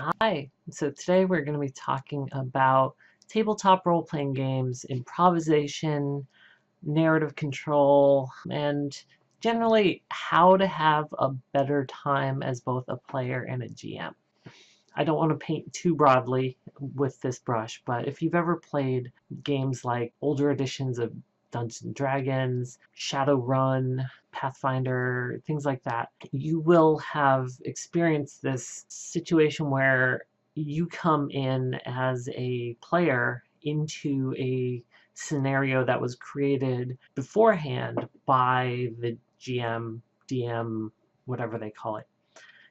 Hi, so today we're going to be talking about tabletop role-playing games, improvisation, narrative control, and generally how to have a better time as both a player and a GM. I don't want to paint too broadly with this brush, but if you've ever played games like older editions of Dungeons and Dragons, Shadowrun, Pathfinder, things like that, you will have experienced this situation where you come in as a player into a scenario that was created beforehand by the GM, DM, whatever they call it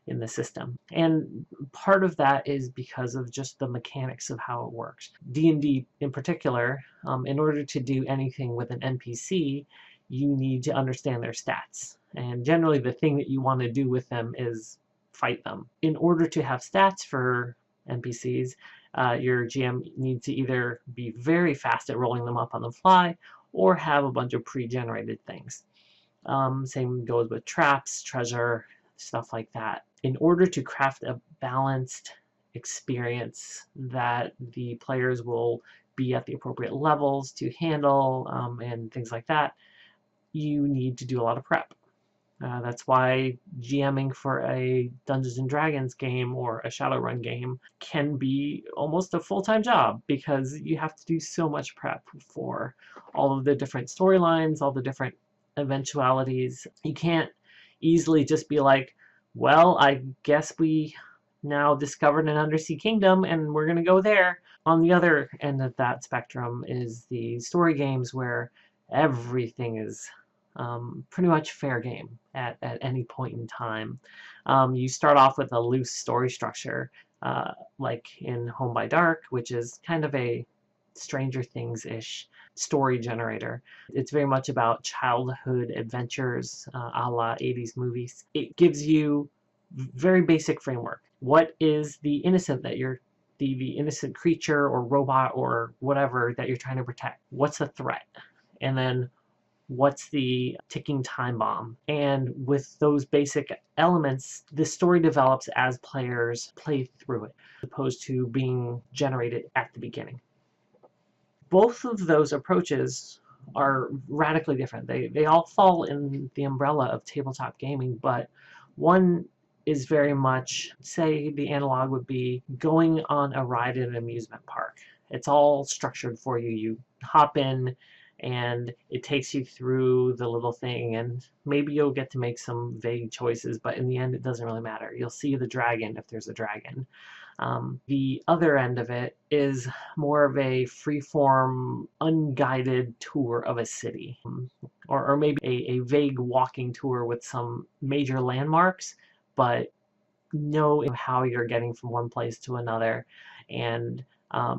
in the system. And part of that is because of just the mechanics of how it works. D&D in particular, in order to do anything with an NPC, you need to understand their stats. And generally the thing that you want to do with them is fight them. In order to have stats for NPCs, your GM needs to either be very fast at rolling them up on the fly or have a bunch of pre-generated things. Same goes with traps, treasure, stuff like that. In order to craft a balanced experience that the players will be at the appropriate levels to handle and things like that, you need to do a lot of prep. That's why GMing for a Dungeons and Dragons game or a Shadowrun game can be almost a full-time job because you have to do so much prep for all of the different storylines, all the different eventualities. You can't easily just be like, well, I guess we now discovered an undersea kingdom and we're going to go there. On the other end of that spectrum is the story games where everything is pretty much fair game at any point in time. You start off with a loose story structure, like in Home by Dark, which is kind of a Stranger Things-ish story generator. It's very much about childhood adventures, a la 80s movies. It gives you very basic framework. What is the innocent that you're the innocent creature or robot or whatever that you're trying to protect? What's the threat? And then what's the ticking time bomb? And with those basic elements, the story develops as players play through it, as opposed to being generated at the beginning. Both of those approaches are radically different. They all fall in the umbrella of tabletop gaming, but one is very much, say the analog would be going on a ride at an amusement park. It's all structured for you. You hop in and it takes you through the little thing, and maybe you'll get to make some vague choices, but in the end it doesn't really matter. You'll see the dragon if there's a dragon. The other end of it is more of a free-form, unguided tour of a city, or maybe a vague walking tour with some major landmarks, but know how you're getting from one place to another. And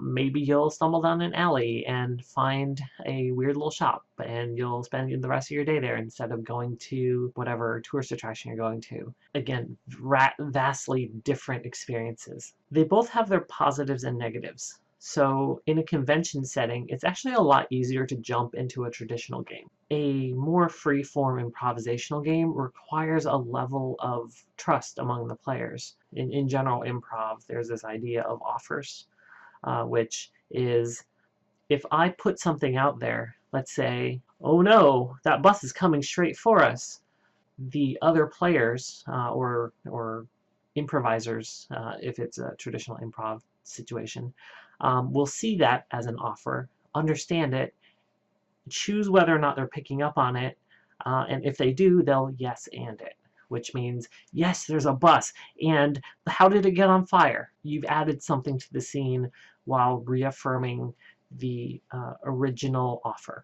maybe you'll stumble down an alley and find a weird little shop, and you'll spend the rest of your day there instead of going to whatever tourist attraction you're going to. Again, vastly different experiences. They both have their positives and negatives. So in a convention setting, it's actually a lot easier to jump into a traditional game. A more free-form improvisational game requires a level of trust among the players. In general improv, there's this idea of offers, which is if I put something out there, let's say, oh no, that bus is coming straight for us, the other players or improvisers, if it's a traditional improv situation, will see that as an offer, understand it, choose whether or not they're picking up on it, and if they do, they'll yes and it, which means, yes, there's a bus, and how did it get on fire? You've added something to the scene while reaffirming the original offer.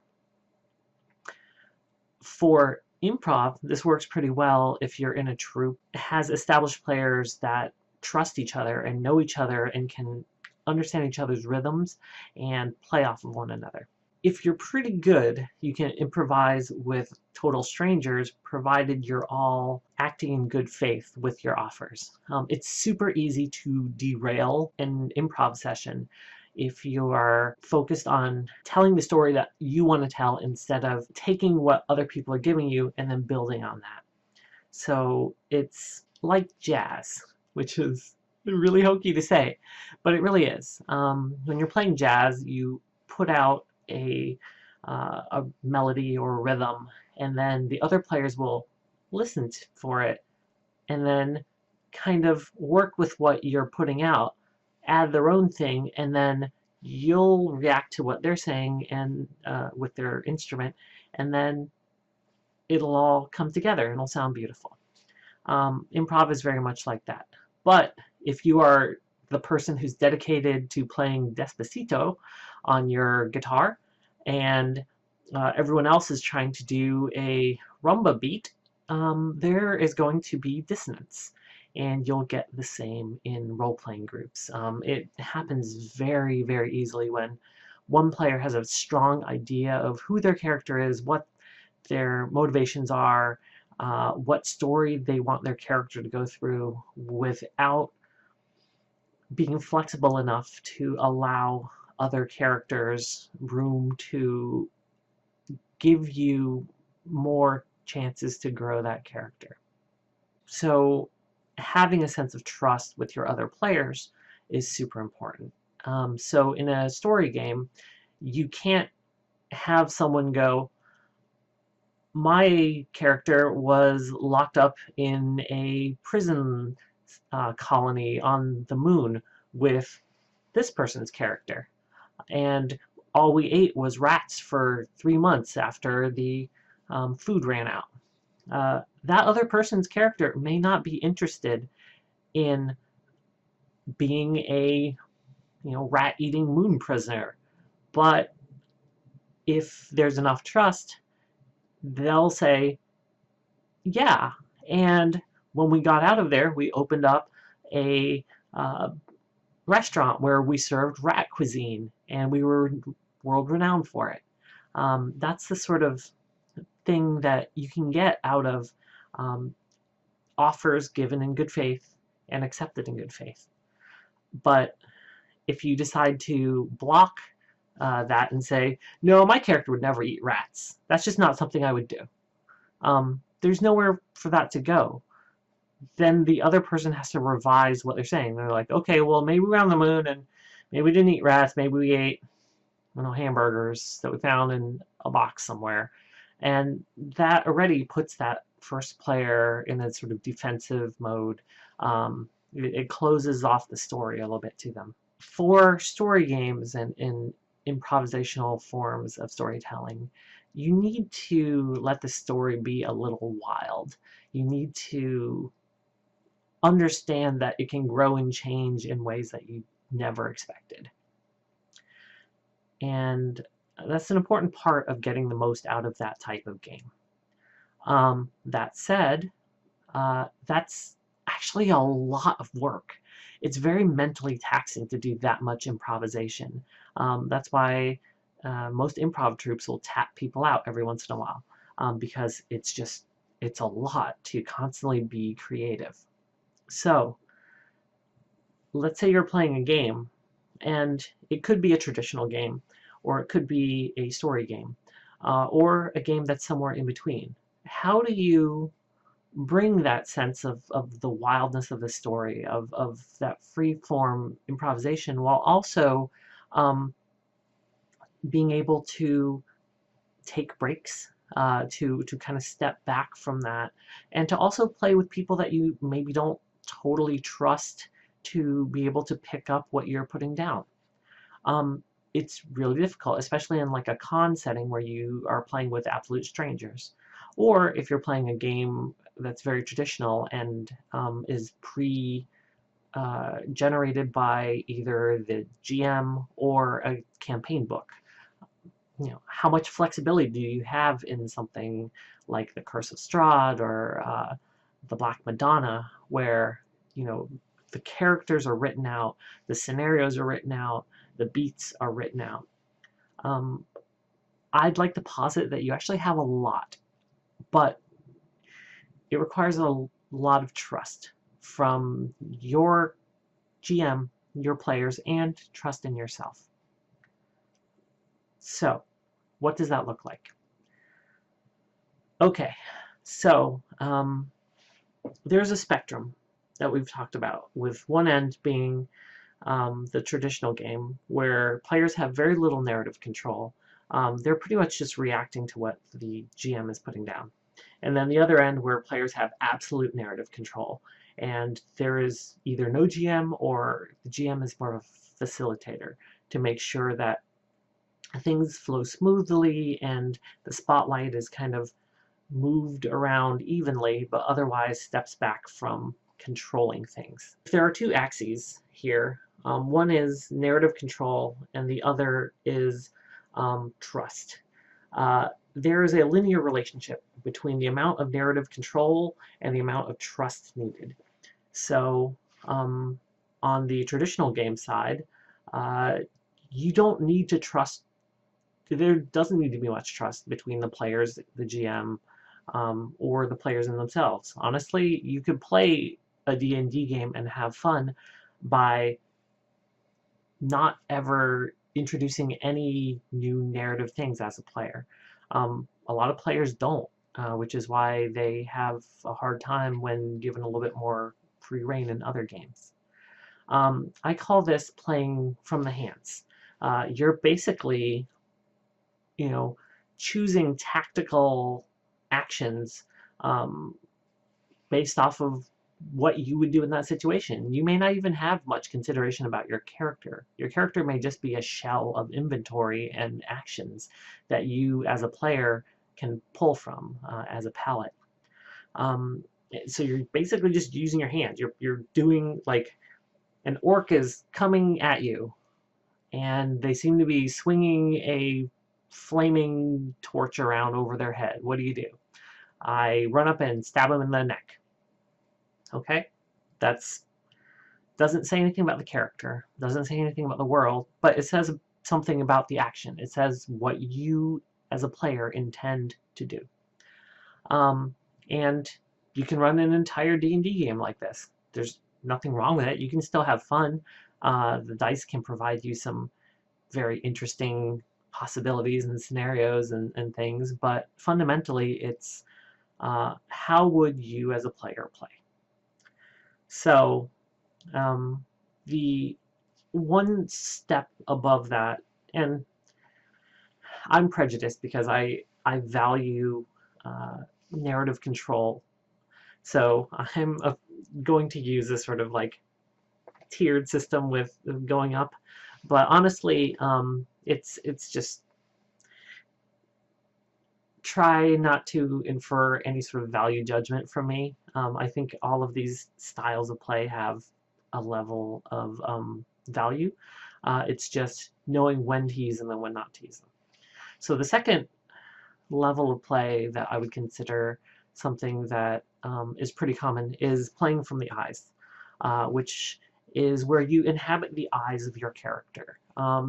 For improv, this works pretty well if you're in a troupe. It has established players that trust each other and know each other and can understand each other's rhythms and play off of one another. If you're pretty good, you can improvise with total strangers, provided you're all acting in good faith with your offers. It's super easy to derail an improv session if you are focused on telling the story that you want to tell instead of taking what other people are giving you and then building on that. So it's like jazz, which is really hokey to say, but it really is. When you're playing jazz, you put out a melody or a rhythm, and then the other players will listen for it, and then kind of work with what you're putting out, add their own thing, and then you'll react to what they're saying and with their instrument, and then it'll all come together and it'll sound beautiful. Improv is very much like that. But if you are the person who's dedicated to playing Despacito on your guitar and everyone else is trying to do a rumba beat, there is going to be dissonance. And you'll get the same in role-playing groups. It happens very, very easily when one player has a strong idea of who their character is, what their motivations are, what story they want their character to go through without being flexible enough to allow other characters room to give you more chances to grow that character. So having a sense of trust with your other players is super important. So in a story game, you can't have someone go, my character was locked up in a prison colony on the moon with this person's character, and all we ate was rats for 3 months after the food ran out. That other person's character may not be interested in being a rat-eating moon prisoner, but if there's enough trust, they'll say, yeah. And when we got out of there, we opened up a restaurant where we served rat cuisine, and we were world renowned for it. That's the sort of thing that you can get out of offers given in good faith and accepted in good faith. But if you decide to block that and say, no, my character would never eat rats, that's just not something I would do. There's nowhere for that to go. Then the other person has to revise what they're saying. They're like, okay, well, maybe we were on the moon and maybe we didn't eat rats. Maybe we ate, hamburgers that we found in a box somewhere. And that already puts that first player in a sort of defensive mode. It closes off the story a little bit to them. For story games and in improvisational forms of storytelling, you need to let the story be a little wild. You need to understand that it can grow and change in ways that you never expected. And that's an important part of getting the most out of that type of game. That said, that's actually a lot of work. It's very mentally taxing to do that much improvisation. That's why most improv troupes will tap people out every once in a while, because it's a lot to constantly be creative. So let's say you're playing a game, and it could be a traditional game, or it could be a story game, or a game that's somewhere in between. How do you bring that sense of the wildness of the story, of that free-form improvisation, while also being able to take breaks, to kind of step back from that, and to also play with people that you maybe don't totally trust to be able to pick up what you're putting down. It's really difficult, especially in like a con setting where you are playing with absolute strangers. Or if you're playing a game that's very traditional and is generated by either the GM or a campaign book. How much flexibility do you have in something like the Curse of Strahd or the Black Madonna, where the characters are written out, the scenarios are written out, the beats are written out. I'd like to posit that you actually have a lot, but it requires a lot of trust from your GM, your players, and trust in yourself. So, what does that look like? Okay, so there's a spectrum that we've talked about, with one end being the traditional game, where players have very little narrative control. They're pretty much just reacting to what the GM is putting down. And then the other end, where players have absolute narrative control, and there is either no GM or the GM is more of a facilitator to make sure that things flow smoothly and the spotlight is kind of moved around evenly, but otherwise steps back from controlling things. There are two axes here. One is narrative control, and the other is trust. There is a linear relationship between the amount of narrative control and the amount of trust needed. So, on the traditional game side, uh, you don't need to trust. There doesn't need to be much trust between the players, the GM, or the players in themselves. Honestly, you could play a D&D game and have fun by not ever introducing any new narrative things as a player. A lot of players don't, which is why they have a hard time when given a little bit more free reign in other games. I call this playing from the hands. You're basically, you know, choosing tactical actions um, based off of what you would do in that situation. You may not even have much consideration about your character. Your character may just be a shell of inventory and actions that you, as a player, can pull from as a palette. Um, so you're basically just using your hands. You're doing, like, an orc is coming at you, and they seem to be swinging a flaming torch around over their head. What do? I run up and stab them in the neck. Okay? That's doesn't say anything about the character, doesn't say anything about the world, but it says something about the action. It says what you as a player intend to do. And you can run an entire D&D game like this. There's nothing wrong with it. You can still have fun. The dice can provide you some very interesting possibilities and scenarios and things, but fundamentally it's how would you as a player play? So the one step above that, and I'm prejudiced because I value narrative control, so I'm going to use this sort of like tiered system with going up, but honestly, it's just try not to infer any sort of value judgment from me. I think all of these styles of play have a level of value. It's just knowing when to use them and when not to use them. So the second level of play that I would consider something that is pretty common is playing from the eyes, which is where you inhabit the eyes of your character.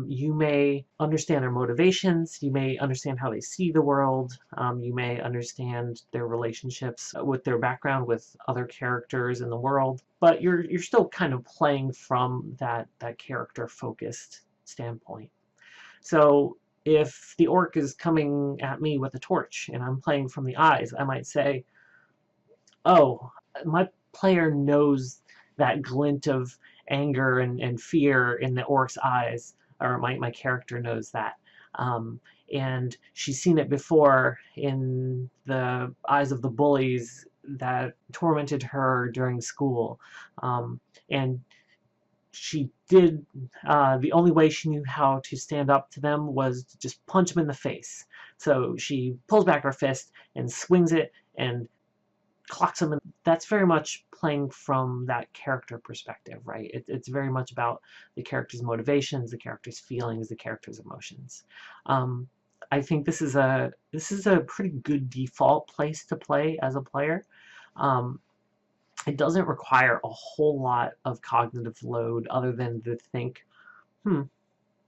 You may understand their motivations, you may understand how they see the world, you may understand their relationships with their background with other characters in the world, but you're still kind of playing from that character focused standpoint. So if the orc is coming at me with a torch and I'm playing from the eyes, I might say, oh, my player knows that glint of anger and fear in the orc's eyes, or my character knows that. And she's seen it before in the eyes of the bullies that tormented her during school. And she did, the only way she knew how to stand up to them was to just punch them in the face. So she pulls back her fist and swings it and clocks them. And that's very much playing from that character perspective, right? It's very much about the character's motivations, the character's feelings, the character's emotions. I think this is a pretty good default place to play as a player. It doesn't require a whole lot of cognitive load other than to think,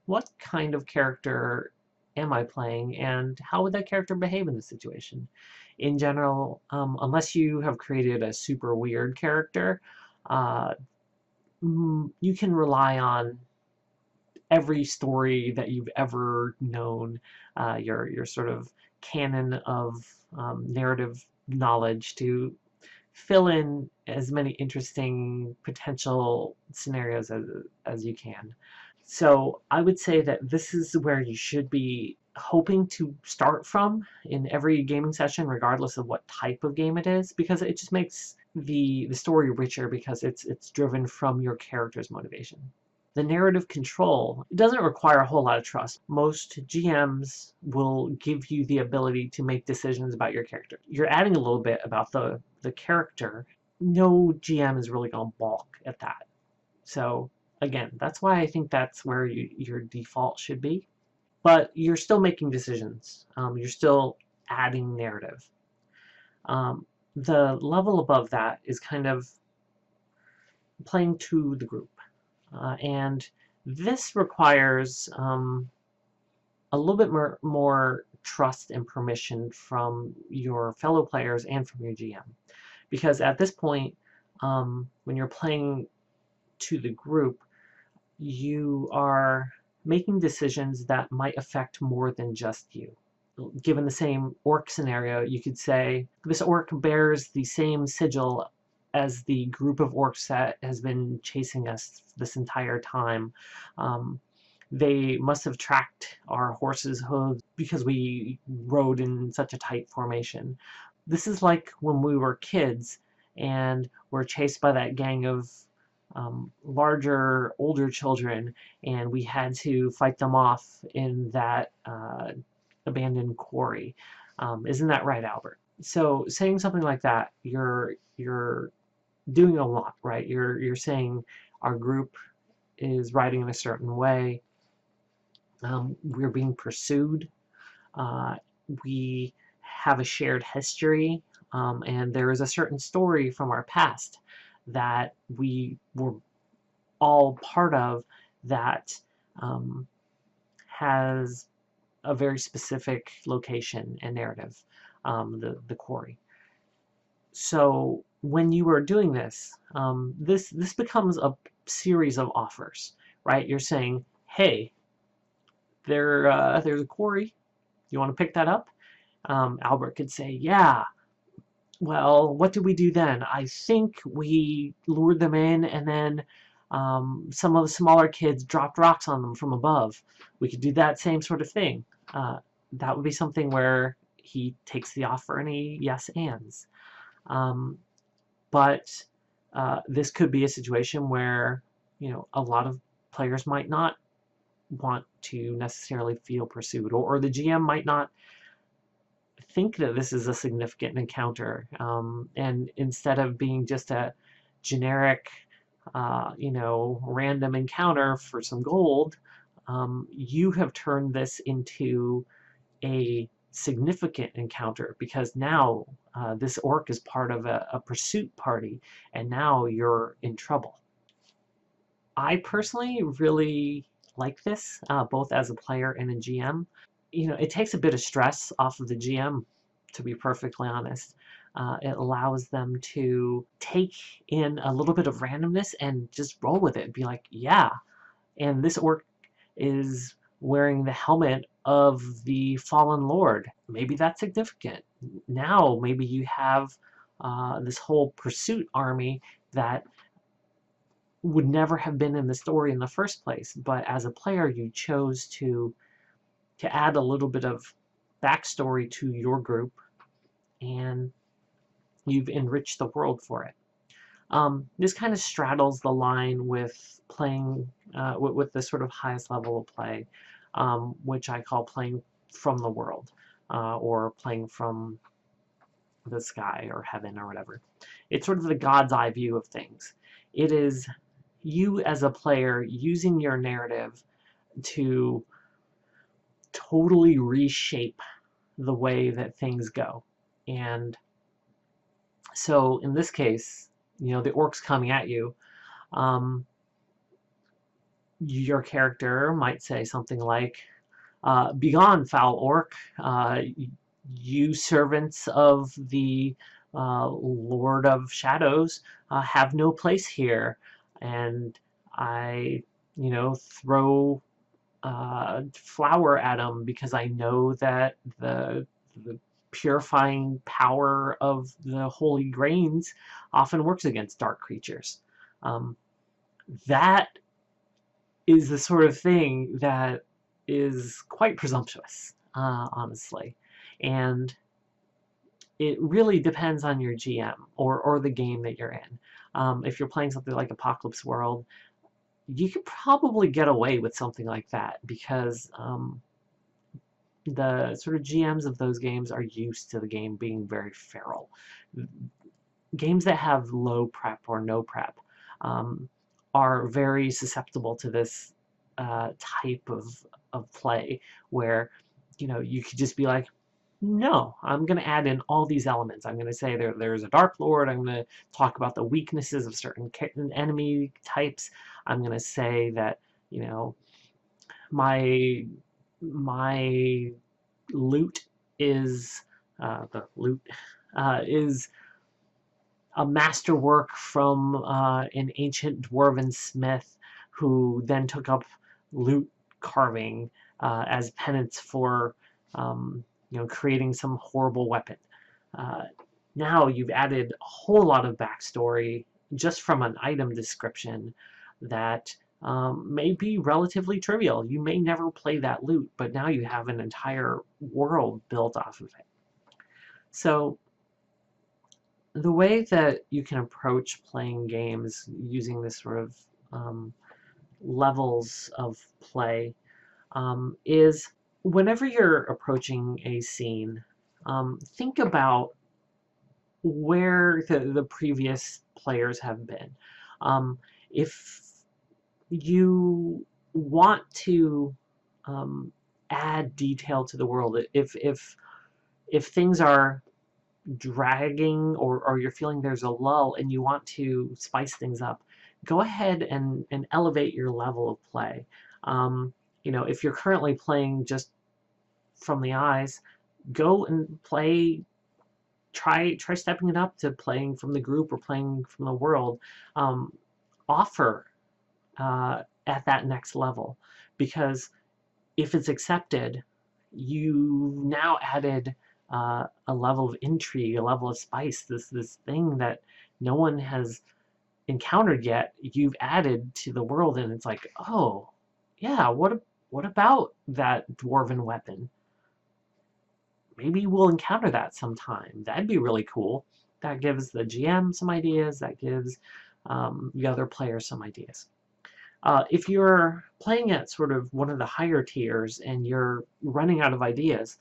what kind of character am I playing and how would that character behave in this situation? In general, unless you have created a super weird character, you can rely on every story that you've ever known, your sort of canon of narrative knowledge to fill in as many interesting potential scenarios as you can. So I would say that this is where you should be hoping to start from in every gaming session, regardless of what type of game it is, because it just makes the story richer because it's driven from your character's motivation. The narrative control doesn't require a whole lot of trust. Most GMs will give you the ability to make decisions about your character. You're adding a little bit about the character. No GM is really going to balk at that. So again, that's why I think that's where your default should be. But you're still making decisions. You're still adding narrative. Um, the level above that is kind of playing to the group. And this requires a little bit more trust and permission from your fellow players and from your GM. Because at this point, when you're playing to the group, you are making decisions that might affect more than just you. Given the same orc scenario, you could say this orc bears the same sigil as the group of orcs that has been chasing us this entire time. They must have tracked our horses' hooves because we rode in such a tight formation. This is like when we were kids and were chased by that gang of larger, older children, and we had to fight them off in that abandoned quarry. Isn't that right, Albert? So saying something like that, you're doing a lot, right? You're saying our group is riding in a certain way. We're being pursued. Uh, we have a shared history, and there is a certain story from our past that we were all part of that has a very specific location and narrative, the quarry. So when you are doing this, this becomes a series of offers, right? You're saying, hey, there's a quarry. You want to pick that up? Albert could say, yeah. Well, what did we do then? I think we lured them in, and then some of the smaller kids dropped rocks on them from above. We could do that same sort of thing. That would be something where he takes the offer and he yes ands. But this could be a situation where, a lot of players might not want to necessarily feel pursued, or the GM might not think that this is a significant encounter, and instead of being just a generic, random encounter for some gold, you have turned this into a significant encounter because now this orc is part of a pursuit party, and now you're in trouble. I personally really like this, both as a player and a GM. It takes a bit of stress off of the GM, to be perfectly honest. It allows them to take in a little bit of randomness and just roll with it and be like, yeah, and this orc is wearing the helmet of the fallen lord. Maybe that's significant. Now maybe you have this whole pursuit army that would never have been in the story in the first place, but as a player you chose to add a little bit of backstory to your group, and you've enriched the world for it. This kind of straddles the line with playing with the sort of highest level of play, which I call playing from the world, or playing from the sky or heaven or whatever. It's sort of the God's eye view of things. It is you as a player using your narrative to totally reshape the way that things go. And so in this case, the orc's coming at you. Your character might say something like, "Begone, foul orc! You servants of the Lord of Shadows have no place here." And I, throw flour at them because I know that the purifying power of the holy grains often works against dark creatures. That is the sort of thing that is quite presumptuous, honestly. And it really depends on your GM or the game that you're in. If you're playing something like Apocalypse World, you could probably get away with something like that because the sort of GMs of those games are used to the game being very feral. Games that have low prep or no prep are very susceptible to this type of play where, you could just be like, no, I'm going to add in all these elements. I'm going to say there's a Dark Lord. I'm going to talk about the weaknesses of certain enemy types. I'm going to say that, my loot is is a masterwork from an ancient dwarven smith who then took up loot carving as penance for creating some horrible weapon. Now you've added a whole lot of backstory just from an item description that may be relatively trivial. You may never play that loot, but now you have an entire world built off of it. So the way that you can approach playing games using this sort of levels of play is whenever you're approaching a scene, think about where the previous players have been. If you want to add detail to the world, if things are dragging or you're feeling there's a lull and you want to spice things up, go ahead and elevate your level of play. If you're currently playing just from the eyes, go and play. Try stepping it up to playing from the group or playing from the world. Offer at that next level, because if it's accepted, you now added a level of intrigue, a level of spice, this thing that no one has encountered yet. You've added to the world, and it's like, oh, yeah, what about that dwarven weapon? Maybe we'll encounter that sometime. That'd be really cool. That gives the GM some ideas. That gives the other players some ideas. If you're playing at sort of one of the higher tiers and you're running out of ideas,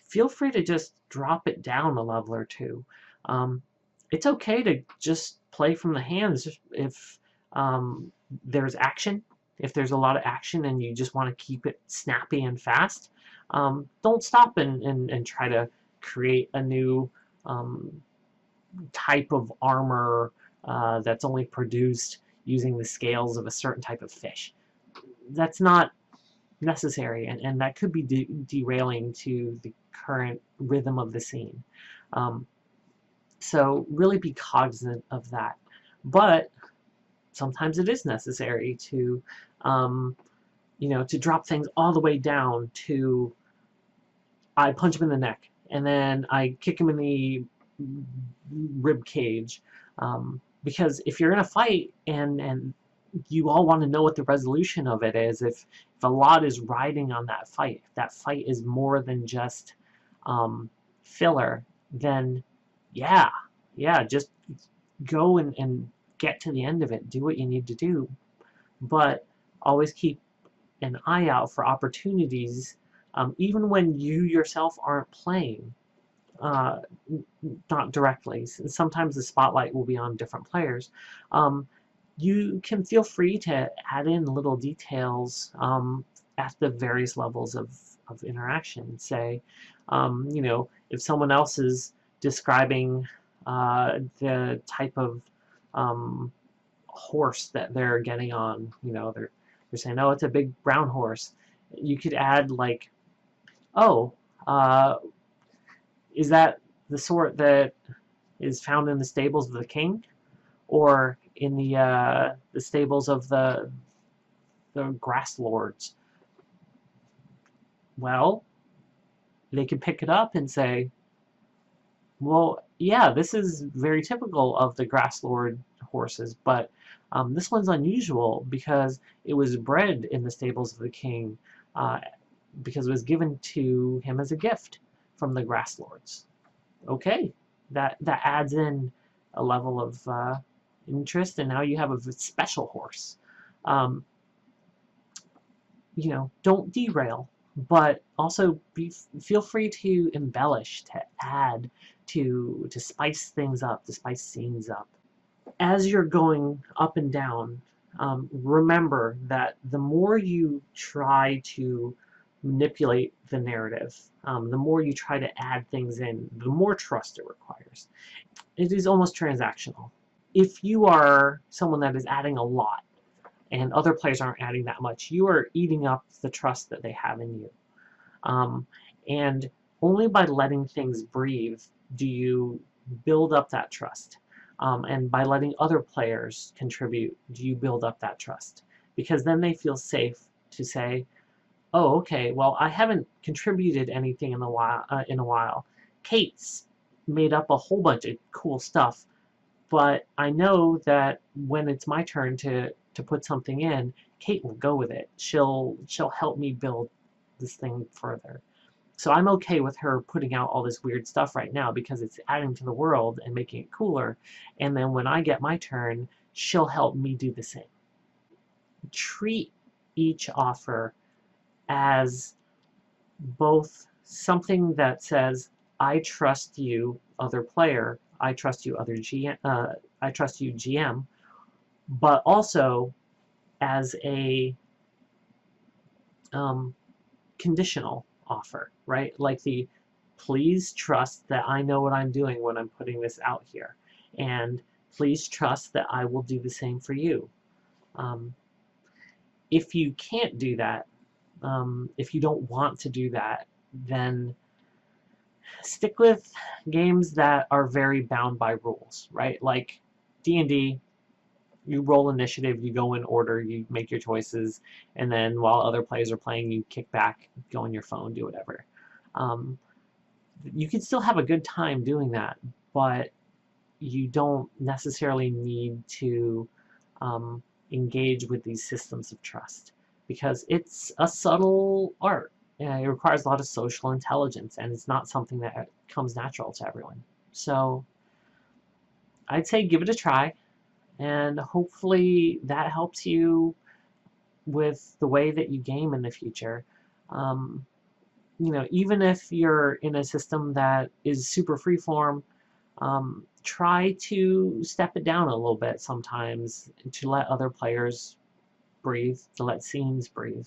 feel free to just drop it down a level or two. It's okay to just play from the hands if there's action. If there's a lot of action and you just want to keep it snappy and fast, don't stop and try to create a new type of armor that's only produced using the scales of a certain type of fish. That's not necessary, and that could be derailing to the current rhythm of the scene. So really be cognizant of that. But sometimes it is necessary to, to drop things all the way down to, I punch him in the neck, and then I kick him in the rib cage. Because if you're in a fight and you all want to know what the resolution of it is, if a lot is riding on that fight, if that fight is more than just filler, then yeah, just go and get to the end of it. Do what you need to do. But always keep an eye out for opportunities, even when you yourself aren't playing. Not directly. Sometimes the spotlight will be on different players. You can feel free to add in little details at the various levels of interaction. Say, if someone else is describing the type of horse that they're getting on, they're saying, oh, it's a big brown horse. You could add like, oh, is that the sort that is found in the stables of the king, or in the stables of the grass lords? Well, they could pick it up and say, Well, yeah, this is very typical of the Grass Lord horses, but this one's unusual because it was bred in the stables of the king, uh, because it was given to him as a gift from the Grass Lords. Okay, that adds in a level of interest, and now you have a special horse. Um, don't derail, but also feel free to embellish, to add, to spice things up, to spice scenes up. As you're going up and down, remember that the more you try to manipulate the narrative, the more you try to add things in, the more trust it requires. It is almost transactional. If you are someone that is adding a lot and other players aren't adding that much, you are eating up the trust that they have in you. Um, and only by letting things breathe do you build up that trust. And by letting other players contribute, do you build up that trust? Because then they feel safe to say, "Oh, okay. Well, I haven't contributed anything in a while. Kate's made up a whole bunch of cool stuff, but I know that when it's my turn to put something in, Kate will go with it. She'll help me build this thing further." So I'm okay with her putting out all this weird stuff right now because it's adding to the world and making it cooler. And then when I get my turn, she'll help me do the same. Treat each offer as both something that says, "I trust you, other player. I trust you, other GM. I trust you, GM," but also as a um, conditional offer, right? Like the, "Please trust that I know what I'm doing when I'm putting this out here, and please trust that I will do the same for you." Um, if you can't do that, if you don't want to do that, then stick with games that are very bound by rules, right? Like D&D, you roll initiative, you go in order, you make your choices, and then while other players are playing, you kick back, go on your phone, do whatever. Um, you can still have a good time doing that, but you don't necessarily need to engage with these systems of trust because it's a subtle art. It requires a lot of social intelligence, and it's not something that comes natural to everyone. So I'd say give it a try, and hopefully that helps you with the way that you game in the future. Um, even if you're in a system that is super freeform, try to step it down a little bit sometimes to let other players breathe, to let scenes breathe.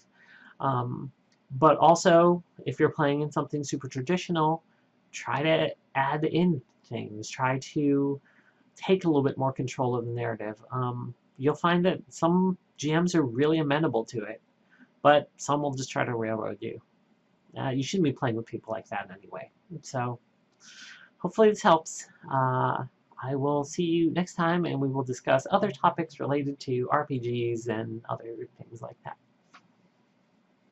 Um, but also, if you're playing in something super traditional, try to add in things. Try to take a little bit more control of the narrative. You'll find that some GMs are really amenable to it, but some will just try to railroad you. You shouldn't be playing with people like that anyway. So hopefully this helps. I will see you next time, and we will discuss other topics related to RPGs and other things like that.